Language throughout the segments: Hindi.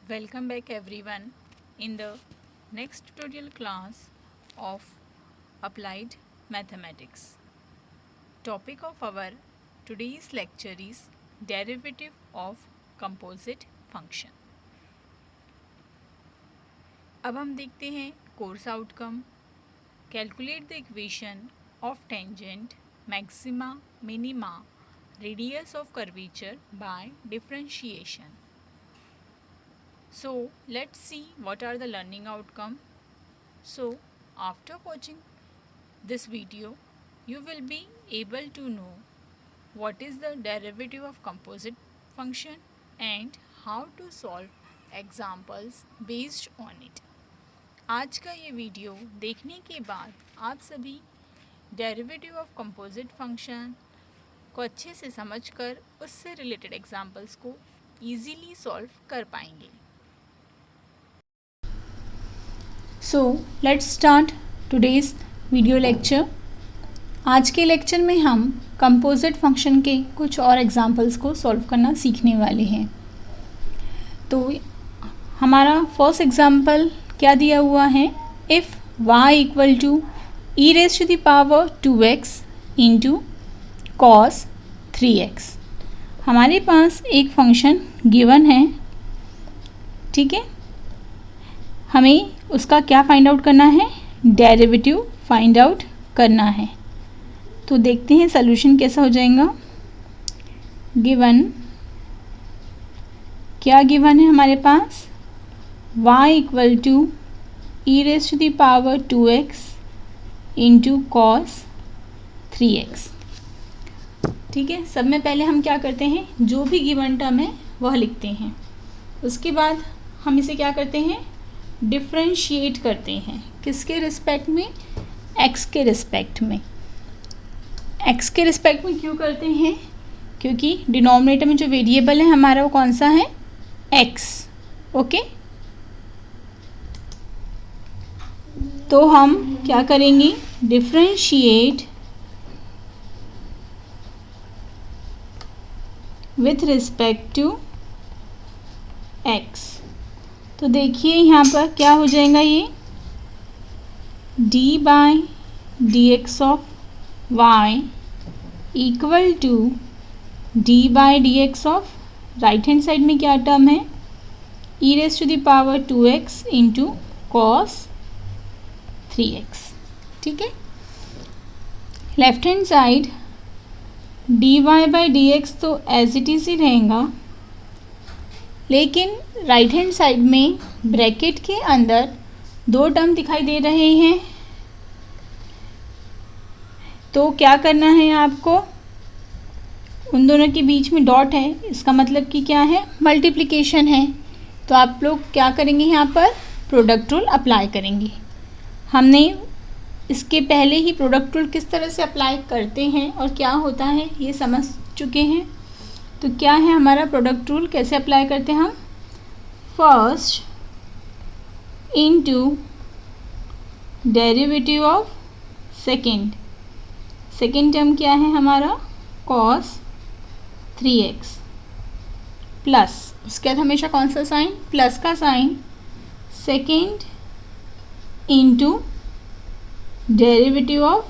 Welcome back everyone in the next tutorial class of Applied Mathematics. Topic of our today's lecture is Derivative of Composite Function. अब हम देखते हैं course outcome. Calculate the equation of tangent, maxima, minima, radius of curvature by differentiation. So let's see what are the learning outcome. So after watching this video, you will be able to know what is the derivative of composite function and how to solve examples based on it. आज का ये वीडियो देखने के बाद आप सभी डेरिवेटिव ऑफ कंपोजिट फंक्शन को अच्छे से समझकर उससे रिलेटेड एग्जाम्पल्स को ईजीली सॉल्व कर पाएंगे. So let's start today's video lecture. आज के लेक्चर में हम कंपोजिट फंक्शन के कुछ और एग्जांपल्स को सॉल्व करना सीखने वाले हैं. तो हमारा फर्स्ट एग्जांपल क्या दिया हुआ है? If y equal to e raise to the power 2x into cos 3x. हमारे पास एक फंक्शन गिवन है, ठीक है. हमें उसका क्या फाइंड आउट करना है? डेरिवेटिव फाइंड आउट करना है. तो देखते हैं सॉल्यूशन कैसा हो जाएगा. गिवन क्या गिवन है हमारे पास? y equal to e raise to the power 2x into cos 3x. ठीक है. सब में पहले हम क्या करते हैं, जो भी गिवन टर्म है वह लिखते हैं. उसके बाद हम इसे क्या करते हैं, डिफ्रेंशिएट करते हैं. किसके रिस्पेक्ट में? x के रिस्पेक्ट में. x के रिस्पेक्ट में क्यों करते हैं? क्योंकि डिनोमिनेटर में जो वेरिएबल है हमारा वो कौन सा है? x. ओके. तो हम क्या करेंगे? Differentiate with respect to x. तो देखिए यहाँ पर क्या हो जाएगा, ये d by D x of y equal to d by D x of right hand side में क्या टर्म है? e raise to the power 2x into cos 3x. ठीक है. Left hand side dy by D x तो एज इट इज़ ही रहेगा, लेकिन राइट हैंड साइड में ब्रैकेट के अंदर दो टर्म दिखाई दे रहे हैं. तो क्या करना है आपको? उन दोनों के बीच में डॉट है, इसका मतलब कि क्या है? मल्टीप्लिकेशन है. तो आप लोग क्या करेंगे, यहाँ पर प्रोडक्ट रूल अप्लाई करेंगे. हमने इसके पहले ही प्रोडक्ट रूल किस तरह से अप्लाई करते हैं और क्या होता है ये समझ चुके हैं. तो क्या है हमारा प्रोडक्ट रूल, कैसे अप्लाई करते हैं हम? First into derivative of second. Second term क्या है हमारा? कॉस 3x प्लस, उसके बाद हमेशा कौन सा साइन? प्लस का sign. Second into derivative of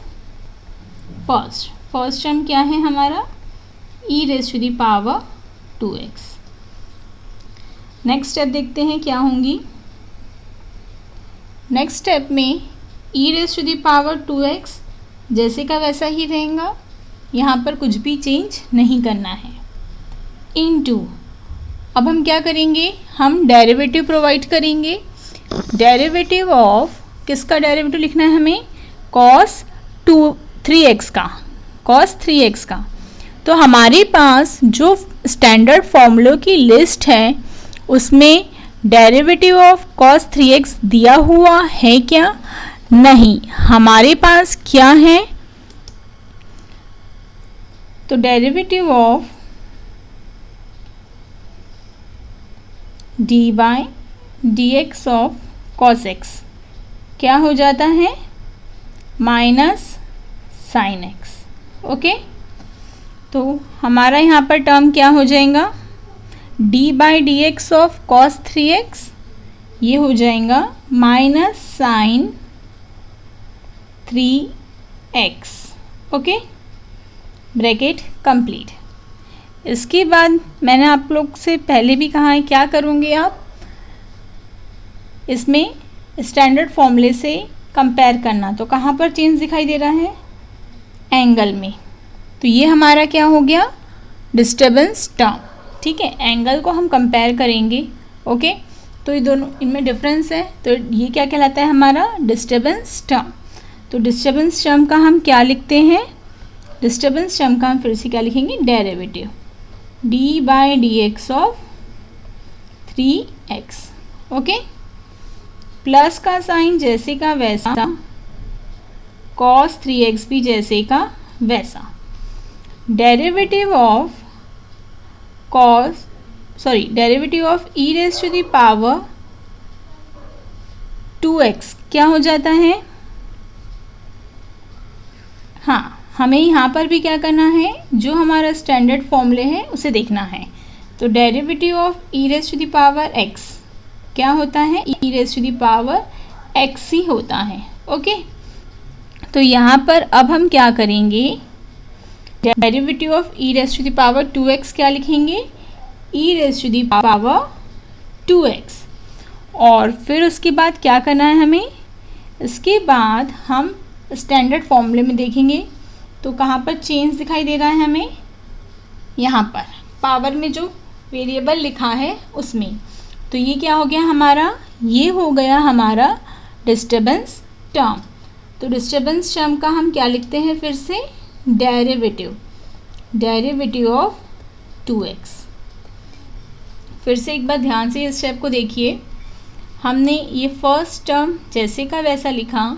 first. First term क्या है हमारा? E raise to the power 2x. Next step देखते हैं क्या होंगी. नेक्स्ट स्टेप में e raise to the power 2x जैसे का वैसा ही रहेगा, यहाँ पर कुछ भी चेंज नहीं करना है. इनटू, अब हम क्या करेंगे? हम डेरिवेटिव प्रोवाइड करेंगे. डेरिवेटिव ऑफ किसका डेरिवेटिव लिखना है हमें? कॉस 3x का. कॉस 3x का. तो हमारे पास जो स्टैंडर्ड फॉर्मूलों की लिस्ट है उसमें डेरिवेटिव ऑफ कॉस 3x दिया हुआ है क्या? नहीं. हमारे पास क्या है? तो derivative of d by D x of cos x क्या हो जाता है? Minus sine x. ओके. तो हमारा यहाँ पर टर्म क्या हो जाएगा? D by D x of cos 3x ये हो जाएगा minus sine 3x। Okay, bracket complete. इसके बाद मैंने आप लोग से पहले भी कहा है क्या करोगे आप, इसमें स्टैंडर्ड फॉर्मूले से कंपेयर करना। तो कहाँ पर चेंज दिखाई दे रहा है, एंगल में। तो ये हमारा क्या हो गया, डिस्टर्बेंस टर्म। ठीक है, एंगल को हम कंपेयर करेंगे। ओके, तो ये दोनों, इनमें डिफरेंस है, तो ये क्या कहलाता है हमारा, डिस्टर्बेंस टर्म। तो डिस्टर्बेंस टर्म का हम क्या लिखते हैं, डिस्टर्बेंस टर्म का हम फिर से क्या लिखेंगे, derivative d by D x of 3x। Okay, plus का साइन जैसे का वैसा, cos 3x भी जैसे का वैसा। Derivative of derivative of e raise to the power 2x क्या हो जाता है। हाँ, हमें यहाँ पर भी क्या करना है, जो हमारा स्टैंडर्ड फॉर्मूले है उसे देखना है। तो derivative of e raise to the power x क्या होता है, e raise to the power x ही होता है। ओके, तो यहाँ पर अब हम क्या करेंगे, derivative of e raise to the power 2x क्या लिखेंगे, e raise to the power 2x। और फिर उसके बाद क्या करना है हमें, इसके बाद हम स्टैंडर्ड फॉर्मूले में देखेंगे। तो कहाँ पर चेंज दिखाई दे रहा है हमें, यहाँ पर पावर में जो वेरिएबल लिखा है उसमें। तो ये क्या हो गया हमारा, ये हो गया हमारा डिस्टर्बेंस टर्म। तो डिस्टर्बेंस टर्म का हम क्या लिखते हैं फिर से, डेरिवेटिव ऑफ 2x। फिर से एक बार ध्यान से इस स्टेप को देखिए। हमने ये फर्स्ट टर्म जैसे का वैसा लिखा,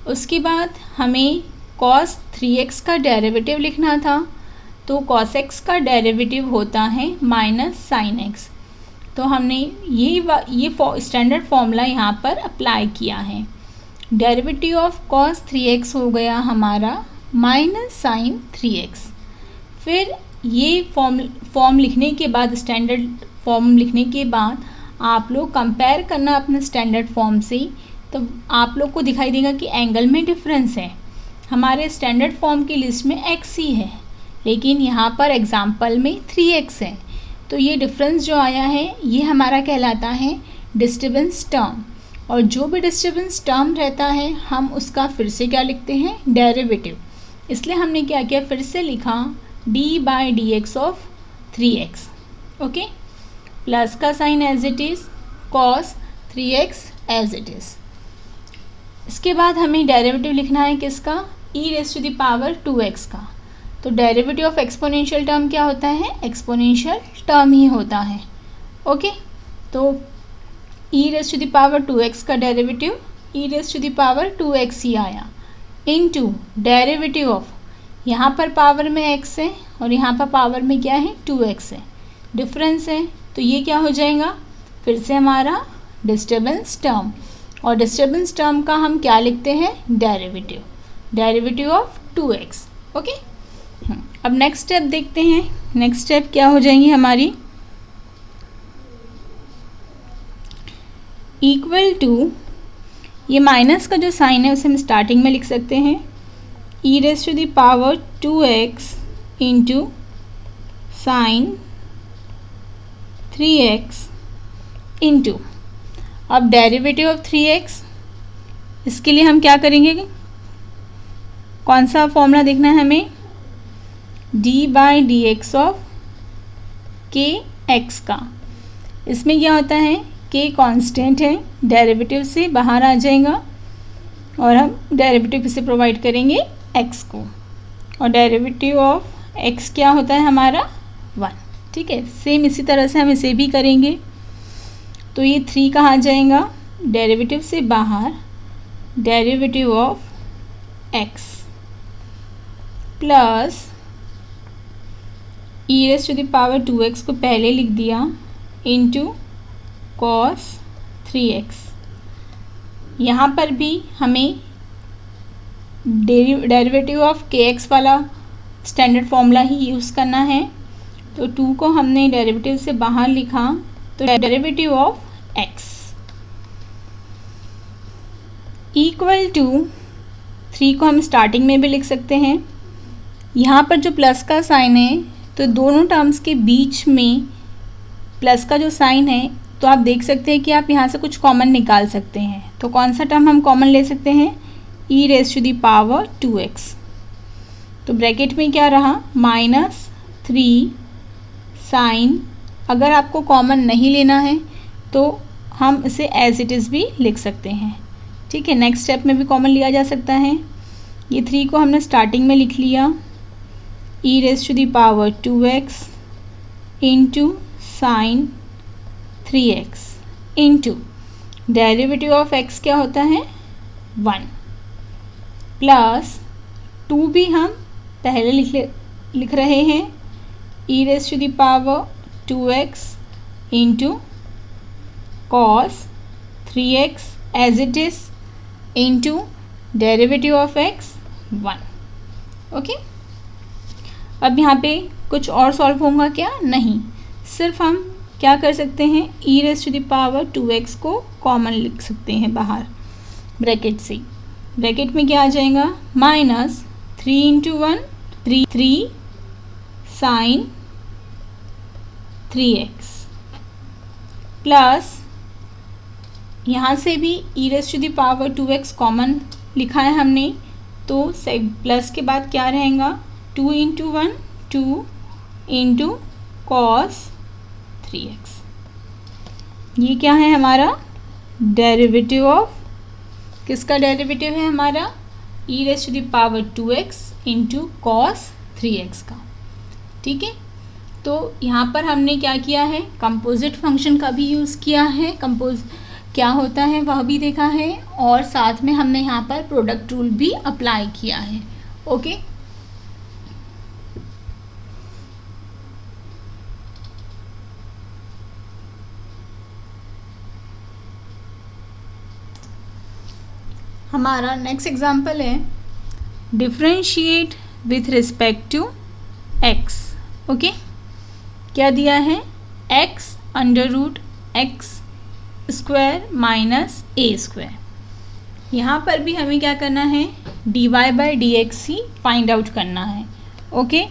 उसके बाद हमें cos 3x का डेरिवेटिव लिखना था। तो cos x का डेरिवेटिव होता है माइनस साइन x। तो हमने ये स्टैंडर्ड फॉर्मूला यहाँ पर अप्लाई किया है। डेरिवेटिव ऑफ cos 3x हो गया हमारा माइनस साइन 3x। फिर ये फॉर्म लिखने के बाद, स्टैंडर्ड फॉर्म लिखने के बाद आप लोग कंपेयर करना अपने स्टैंडर्ड फॉर्म से। तो आप लोग को दिखाई देगा कि एंगल में डिफरेंस है। हमारे स्टैंडर्ड फॉर्म की लिस्ट में x ही है, लेकिन यहाँ पर एग्जाम्पल में 3x है। तो ये डिफरेंस जो आया है ये हमारा कहलाता है डिस्टर्बेंस टर्म। और जो भी डिस्टर्बेंस टर्म रहता है हम उसका फिर से क्या लिखते हैं, डेरिवेटिव। इसलिए हमने क्या किया, फिर से लिखा d by D x of 3x। Okay, plus का sign as it is, cos 3x as it is. इसके बाद हमें डेरिवेटिव लिखना है किसका, e raise to the power 2x का। तो डेरिवेटिव ऑफ एक्सपोनेंशियल टर्म क्या होता है, एक्सपोनेंशियल टर्म ही होता है। ओके, तो e raise to the power 2x का derivative e raise to the power 2x ही आया, इनटू डेरिवेटिव ऑफ, यहाँ पर पावर में x है और यहाँ पर पावर में क्या है, 2x है, डिफरेंस है। तो ये क्या हो जाएगा, फिर से हमारा डिस्टर्बेंस टर्म। और डिस्टर्बेंस टर्म का हम क्या लिखते हैं, डेरिवेटिव ऑफ 2x। ओके, अब नेक्स्ट स्टेप देखते हैं। नेक्स्ट स्टेप क्या हो जाएंगी हमारी, इक्वल टू, ये माइनस का जो साइन है उसे हम स्टार्टिंग में लिख सकते हैं, e raise to the power 2x into sine 3x into, अब डेरिवेटिव ऑफ 3x, इसके लिए हम क्या करेंगे, कौन सा फॉर्मूला देखना है हमें, d by D x of के एक्स का। इसमें क्या होता है, k कांस्टेंट है, डेरिवेटिव से बाहर आ जाएगा और हम डेरिवेटिव से प्रोवाइड करेंगे x को। और डेरिवेटिव ऑफ x क्या होता है हमारा 1। ठीक है, सेम इसी तरह से हम इसे भी करेंगे। तो ये 3 कहाँ जाएगा, डेरिवेटिव से बाहर, derivative of x plus e raise to the power 2x को पहले लिख दिया, इंटू cos 3x। यहाँ पर भी हमें डेरिवेटिव ऑफ kx वाला स्टैंडर्ड फॉर्मूला ही यूज़ करना है। तो 2 को हमने डेरिवेटिव से बाहर लिखा, तो derivative of x equal to 3 को हम स्टार्टिंग में भी लिख सकते हैं। यहाँ पर जो प्लस का साइन है, तो दोनों टर्म्स के बीच में प्लस का जो साइन है, तो आप देख सकते हैं कि आप यहाँ से कुछ कॉमन निकाल सकते हैं। तो कौन सा टर्म हम कॉमन ले सकते हैं? e raise to the power 2x। तो ब्रैकेट में क्या रहा? -3 साइन। अगर आपको कॉमन नहीं लेना है तो हम इसे एज इट इज़ भी लिख सकते हैं। ठीक है, नेक्स्ट स्टेप में भी कॉमन लिया जा सकता है। ये 3 को हमने स्टार्टिंग में लिख लिया, e raise to the power 2x into sine 3x into derivative of x क्या होता है? 1 प्लस 2 भी हम पहले लिख रहे हैं, e raise to the power 2x into cos 3x as it is into derivative of x 1। Okay, अब यहाँ पे कुछ और सॉल्व होगा क्या? नहीं, सिर्फ हम क्या कर सकते हैं? e raise to the power 2x को कॉमन लिख सकते हैं बाहर ब्रैकेट से। ब्रैकेट में क्या आ जाएगा? -3 इंटू 1 3 साइन 3x प्लस यहाँ से भी e raise to the power 2x common लिखा है हमने, तो प्लस के बाद क्या रहेगा? 2 इंटू 1 2 इंटू कॉस 3x। ये क्या है हमारा? डेरिवेटिव ऑफ किसका डेरिवेटिव है हमारा? e raise to the power 2x into cos 3x का। ठीक है, तो यहाँ पर हमने क्या किया है? कंपोजिट फंक्शन का भी यूज़ किया है, क्या होता है वह भी देखा है, और साथ में हमने यहाँ पर प्रोडक्ट रूल भी अप्लाई किया है। ओके, हमारा नेक्स्ट एग्जाम्पल है differentiate with respect to x। Okay, क्या दिया है? x under root x square minus a square. यहाँ पर भी हमें क्या करना है? dy बाई dx ही फाइंड आउट करना है। ओके,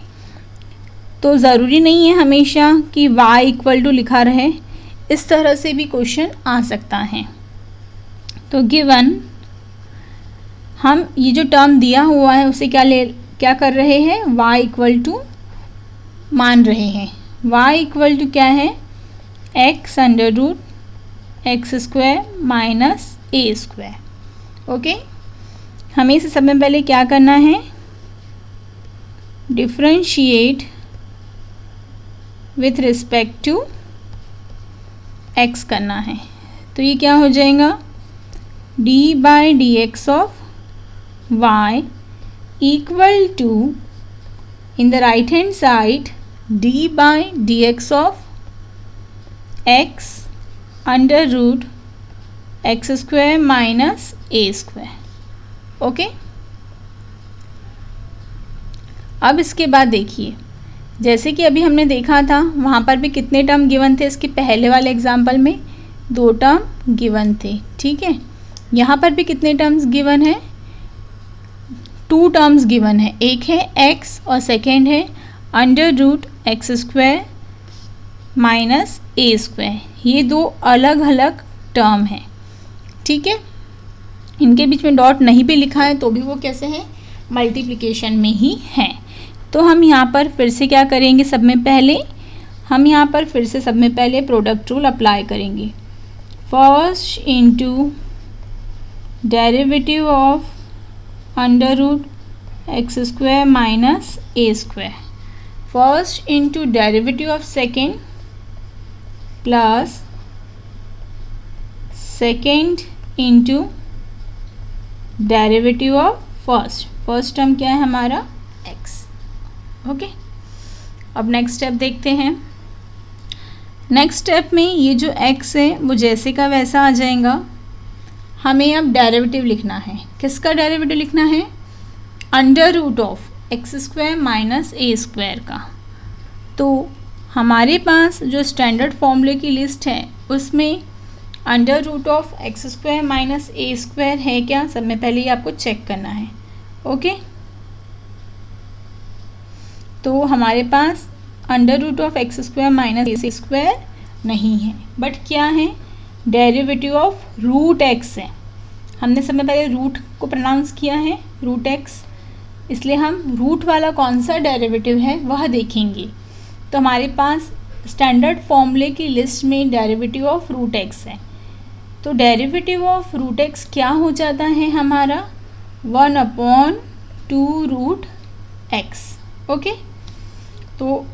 तो ज़रूरी नहीं है हमेशा कि y इक्वल टू लिखा रहे, इस तरह से भी क्वेश्चन आ सकता है। तो गिवन हम ये जो टर्म दिया हुआ है उसे क्या कर रहे हैं? y इक्वल टू मान रहे हैं। y इक्वल टू क्या है? x under root x square minus a square. Okay, हमें इसे सब में पहले क्या करना है? Differentiate with respect to x करना है। तो ये क्या हो जाएगा? d by D x of y equal to in the right hand side d by dx of x under root x square minus a square। Okay, अब इसके बाद देखिए, जैसे कि अभी हमने देखा था वहाँ पर भी कितने टर्म गिवन थे? इसके पहले वाले एग्जाम्पल में 2 टर्म गिवन थे। ठीक है, यहाँ पर भी कितने टर्म्स गिवन है? 2 टर्म्स गिवन है, एक है x और सेकेंड है under root x square minus a square. ये 2 अलग अलग टर्म हैं। ठीक है, इनके बीच में डॉट नहीं भी लिखा है तो भी वो कैसे है? मल्टीप्लिकेशन में ही है। तो हम यहाँ पर फिर से क्या करेंगे? सब में पहले प्रोडक्ट रूल अप्लाई करेंगे। First into derivative of under root x square minus A square, first into derivative of second plus second into derivative of first term क्या है हमारा? x। ओके, अब नेक्स्ट स्टेप देखते हैं। नेक्स्ट स्टेप में ये जो x है वो जैसे का वैसा आ जाएगा। हमें अब डेरिवेटिव लिखना है। किसका डेरिवेटिव लिखना है? Under root of x square minus A square का। तो हमारे पास जो स्टैंडर्ड फॉर्मूले की लिस्ट है उसमें under root of x square minus A square है क्या, सब में पहले ये आपको चेक करना है। ओके, तो हमारे पास under root of x square minus A square नहीं है, बट क्या है, डेरिवेटिव ऑफ रूट एक्स है। हमने सबसे पहले रूट को प्रोनाउंस किया है रूट एक्स, इसलिए हम रूट वाला कौन सा डेरिवेटिव है वह देखेंगे। तो हमारे पास स्टैंडर्ड फॉर्मूले की लिस्ट में डेरिवेटिव ऑफ रूट एक्स है, तो डेरिवेटिव ऑफ रूट एक्स क्या हो जाता है हमारा 1/2 रूट एक्स। ओके, तो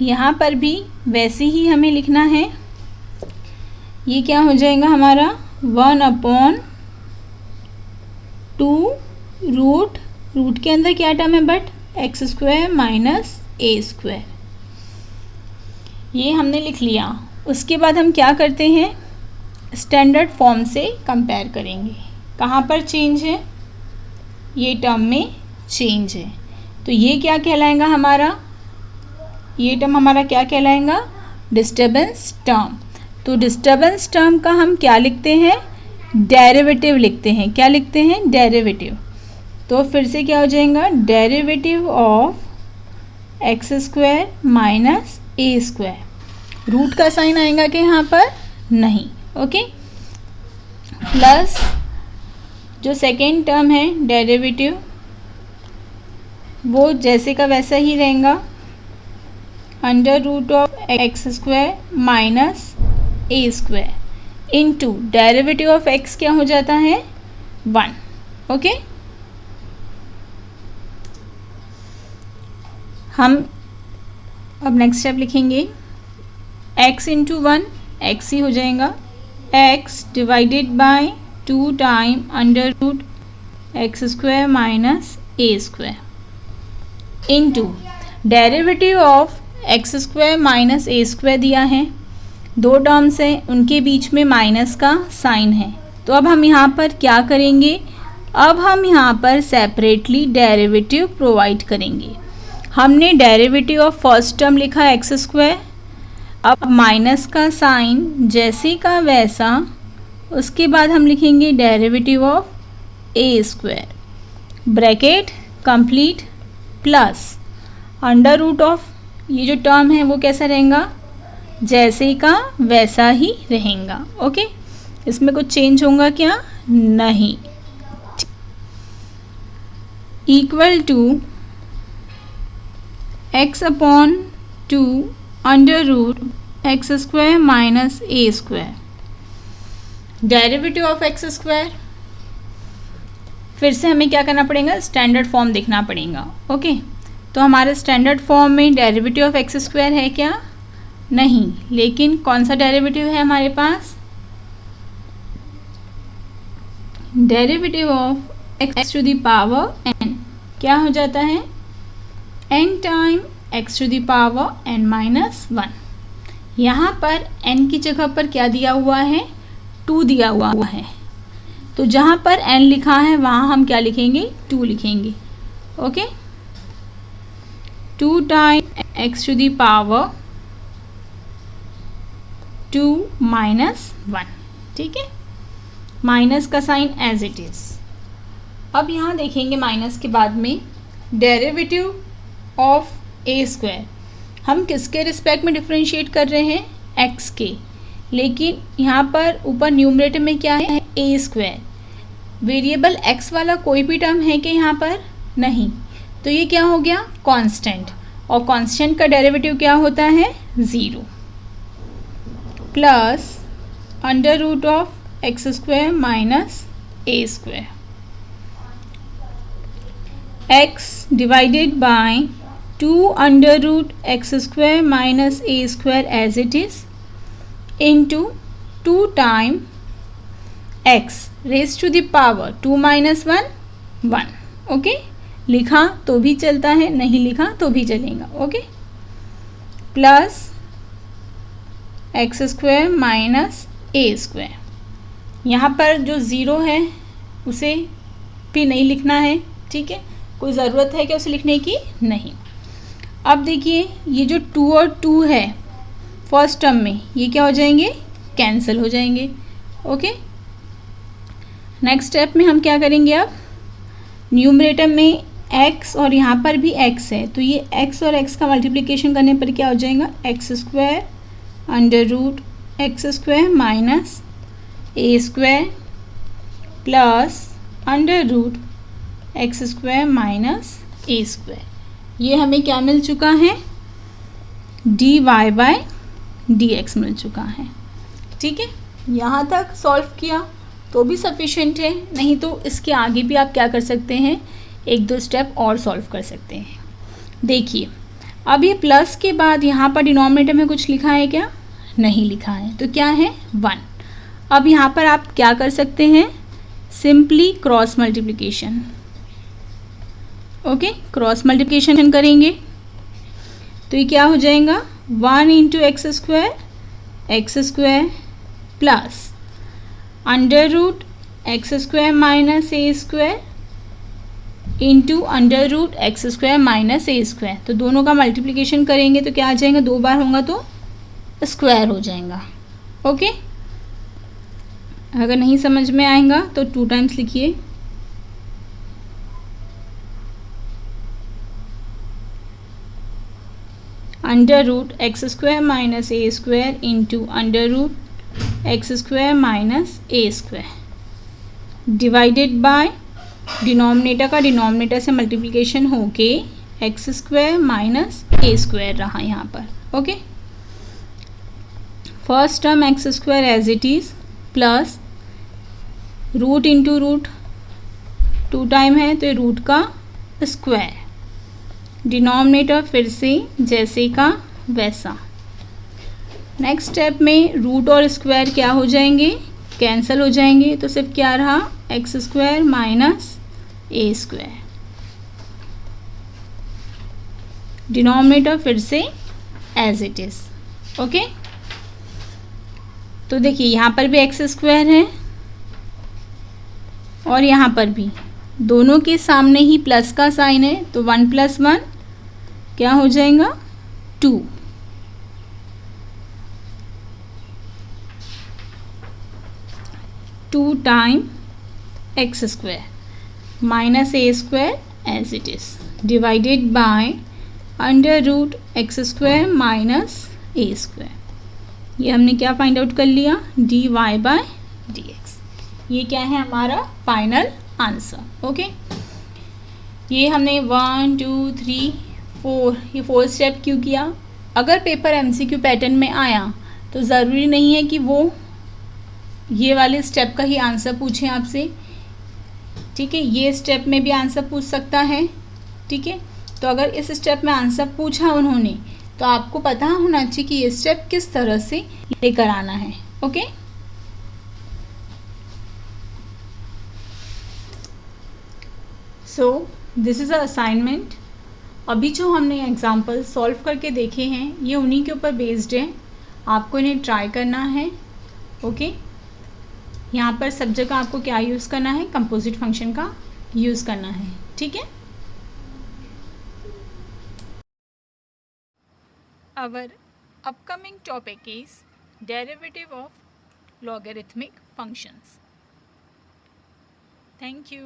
यहाँ पर भी वैसे ही हमें लिखना है, ये क्या हो जाएगा हमारा 1/2 रूट के अंदर क्या टर्म है but x square minus A square, ये हमने लिख लिया। उसके बाद हम क्या करते हैं, स्टैंडर्ड फॉर्म से कंपेयर करेंगे। कहाँ पर चेंज है, ये टर्म में चेंज है, तो ये क्या कहलाएगा हमारा, ये टर्म हमारा क्या कहलाएगा, डिस्टर्बेंस टर्म। तो डिस्टर्बेंस टर्म का हम क्या लिखते हैं, डेरिवेटिव लिखते हैं। क्या लिखते हैं, डेरिवेटिव। तो फिर से क्या हो जाएगा, derivative of x square minus A square. Root का साइन आएगा कि यहाँ पर नहीं। ओके, प्लस जो सेकेंड टर्म है डेरिवेटिव वो जैसे का वैसा ही रहेगा, under root of x square minus A square into derivative of x क्या हो जाता है 1। ओके, हम अब नेक्स्ट स्टेप लिखेंगे, x इंटू 1 एक्स ही हो जाएगा, x divided by 2 time under root x square minus A square into derivative of x square minus A square दिया है, दो टर्म्स हैं उनके बीच में माइनस का साइन है। तो अब हम यहाँ पर क्या करेंगे, अब हम यहाँ पर सेपरेटली डेरिवेटिव प्रोवाइड करेंगे। हमने डेरिवेटिव ऑफ फर्स्ट टर्म लिखा एक्स स्क्वायर, अब माइनस का साइन जैसे का वैसा, उसके बाद हम लिखेंगे derivative of a square, bracket complete, plus under root of ये जो टर्म है वो कैसा रहेगा, जैसे का वैसा ही रहेगा। ओके, इसमें कुछ चेंज होगा क्या, नहीं, equal to x/2 under root x square minus A square, derivative of x square. फिर से हमें क्या करना पड़ेगा, स्टैंडर्ड फॉर्म देखना पड़ेगा। ओके, तो हमारे स्टैंडर्ड फॉर्म में डेरिवेटिव ऑफ एक्स स्क्वायर है क्या, नहीं, लेकिन कौन सा डेरिवेटिव है हमारे पास, derivative of X to the power n क्या हो जाता है, n time x to the power n minus 1। यहाँ पर n की जगह पर क्या दिया हुआ है, 2 दिया हुआ है, तो जहाँ पर n लिखा है वहाँ हम क्या लिखेंगे, 2 लिखेंगे। Okay, 2 time x to the power 2 minus 1, ठीक है, माइनस का साइन एज इट इज़। अब यहाँ देखेंगे माइनस के बाद में डेरिवेटिव ऑफ ए स्क्वायर, हम किसके रिस्पेक्ट में डिफ्रेंशिएट कर रहे हैं, एक्स के, लेकिन यहाँ पर ऊपर न्यूमरेटर में क्या है, ए स्क्वायर। वेरिएबल एक्स वाला कोई भी टर्म है कि यहाँ पर नहीं, तो ये क्या हो गया, कांस्टेंट, और कांस्टेंट का डेरिवेटिव क्या होता है, 0, plus under root of x square minus A square, x divided by 2 under root x square minus A square as it is into 2 time x raise to the power 2 minus 1 1। Okay, लिखा तो भी चलता है, नहीं लिखा तो भी चलेगा। Okay, plus X square minus ए स्क्वायर, यहाँ पर जो ज़ीरो है उसे भी नहीं लिखना है, ठीक है, कोई ज़रूरत है क्या उसे लिखने की, नहीं। अब देखिए ये जो 2 और 2 है फर्स्ट टर्म में ये क्या हो जाएंगे, कैंसिल हो जाएंगे। ओके, नेक्स्ट स्टेप में हम क्या करेंगे, अब न्यूमरेटर में x और यहाँ पर भी x है, तो ये x और x का मल्टीप्लिकेशन करने पर क्या हो जाएगा, X square under root x square minus ए square plus under root x square minus ए स्क्वायर। ये हमें क्या मिल चुका है, dy बाय dx मिल चुका है। ठीक है, यहाँ तक सॉल्व किया तो भी सफिशेंट है, नहीं तो इसके आगे भी आप क्या कर सकते हैं, एक दो स्टेप और सॉल्व कर सकते हैं। देखिए अब ये प्लस के बाद यहाँ पर डिनोमिनेटर में कुछ लिखा है क्या, नहीं लिखा है, तो क्या है 1। अब यहाँ पर आप क्या कर सकते हैं, simply cross multiplication. Okay, cross multiplication करेंगे तो ये क्या हो जाएगा, 1 into X square plus under root x square minus ए square into under root x square minus ए स्क्वायर। तो दोनों का मल्टीप्लिकेशन करेंगे तो क्या आ जाएगा, 2 बार होगा तो स्क्वायर हो जाएगा। ओके, अगर नहीं समझ में आएगा तो 2 टाइम्स लिखिए, under root x square minus A square into under root x square minus A square divided by denominator का डिनोमिनेटर से मल्टीप्लिकेशन होके एक्स स्क्वायर माइनस ए स्क्वायर रहा यहाँ पर। Okay, first term x square as it is plus root into root 2 time है तो ये रूट का स्क्वायर, डिनोमिनेटर फिर से जैसे का वैसा। नेक्स्ट स्टेप में रूट और स्क्वायर क्या हो जाएंगे, कैंसिल हो जाएंगे, तो सिर्फ क्या रहा, एक्स स्क्वायर माइनस ए स्क्वायर, डिनोमिनेटर फिर से एज इट इज़। ओके, तो देखिए यहाँ पर भी एक्स स्क्वायर है और यहाँ पर भी, दोनों के सामने ही प्लस का साइन है, तो 1 + 1 क्या हो जाएगा, 2। Two time x square minus A square as it is divided by under root x square minus A square. ये हमने क्या फाइंड आउट कर लिया, dy बाय dx। ये क्या है हमारा फाइनल आंसर। ओके, ये हमने 1 2 3 4 ये 4 स्टेप क्यों किया, अगर पेपर एमसीक्यू पैटर्न में आया तो ज़रूरी नहीं है कि वो ये वाले स्टेप का ही आंसर पूछें आपसे। ठीक है, ये स्टेप में भी आंसर पूछ सकता है। ठीक है, तो अगर इस स्टेप में आंसर पूछा उन्होंने तो आपको पता होना चाहिए कि ये स्टेप किस तरह से लेकर आना है। Okay, so this is a assignment. अभी जो हमने एग्जाम्पल सॉल्व करके देखे हैं ये उन्हीं के ऊपर बेस्ड है, आपको इन्हें ट्राई करना है। ओके, यहाँ पर सब जगह आपको क्या यूज़ करना है, कंपोजिट फंक्शन का यूज़ करना है। ठीक है, Our upcoming topic is derivative of logarithmic functions. Thank you.